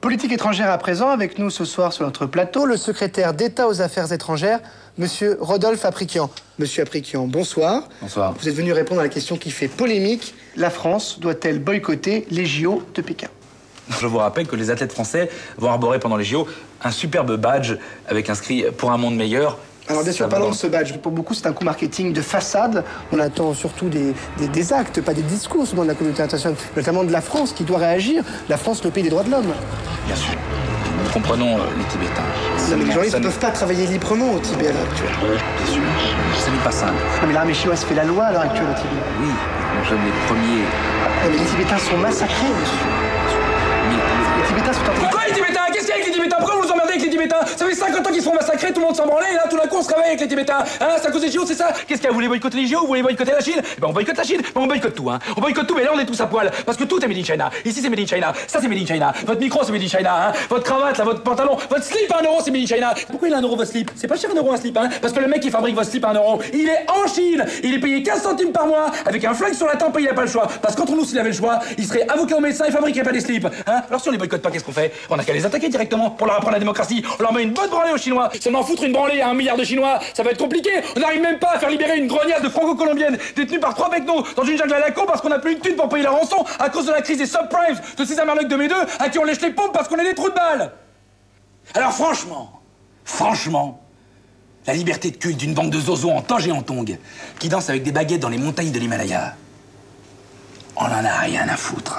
Politique étrangère à présent, avec nous ce soir sur notre plateau, le secrétaire d'État aux Affaires étrangères, Monsieur Rodolphe Aprikian. Monsieur Aprikian, bonsoir. Bonsoir. Vous êtes venu répondre à la question qui fait polémique. La France doit-elle boycotter les JO de Pékin? Je vous rappelle que les athlètes français vont arborer pendant les JO un superbe badge avec inscrit « Pour un monde meilleur ». Alors bien sûr, parlons de ce badge. Pour beaucoup, c'est un coup marketing de façade. On attend surtout des actes, pas des discours souvent de la communauté internationale, notamment de la France qui doit réagir. La France, le pays des droits de l'homme. Bien sûr. Nous comprenons les Tibétains. Non, mais les journalistes ne peuvent pas travailler librement au Tibet à l'heure actuelle. Bien sûr. Ce n'est pas simple. Non, mais l'armée chinoise fait la loi à l'heure actuelle au Tibet. Oui, nous sommes les premiers. Non, mais les Tibétains sont massacrés, monsieur. Les Tibétains sont en train de... Pourquoi les Tibétains? Qu'est-ce qu'il y a avec les Tibétains? Pourquoi vous vous emmerdez avec les Tibétains? Ça fait 50 ans qu'ils se font massacrer, tout le monde s'en branlait, et là tout d'un coup on se réveille avec les Tibétains. Hein, c'est à cause des JO, c'est ça? Qu'est-ce qu'il y a? Vous voulez boycotter les JO? Vous voulez boycotter la Chine? Eh ben on boycotte la Chine, on boycotte tout, hein. On boycotte tout, mais là on est tous à poil. Parce que tout est made in China. Ici c'est made in China, ça c'est made in China. Votre micro c'est made in China, hein. Votre cravate, là, votre pantalon, votre slip à 1 euro c'est made in China. Pourquoi il a 1 euro votre slip? C'est pas cher 1 euro un slip, hein. Parce que le mec qui fabrique votre slip à 1 euro, il est en Chine. Il est payé 15 centimes par mois, avec un flingue sur la tempe et il a pas le choix. Parce qu'entre nous, s'il avait le choix, il serait avocat au médecin et fabriquerait pas des slips. Hein. Alors si on les boycotte pas, qu'est-ce qu'on fait? On a qu'à les attaquer directement pour leur apprendre la démocratie. On leur met une bonne branlée aux Chinois. Seulement foutre une branlée à 1 milliard de Chinois, ça va être compliqué. On n'arrive même pas à faire libérer une grognasse de franco-colombienne détenue par 3 becnos dans une jungle à la con parce qu'on a plus une thune pour payer la rançon à cause de la crise des subprimes de ces amerlocs de mes deux à qui on lèche les pompes parce qu'on a des trous de balles. Alors franchement, la liberté de culte d'une bande de zozos en toge et en tongs qui dansent avec des baguettes dans les montagnes de l'Himalaya, on en a rien à foutre.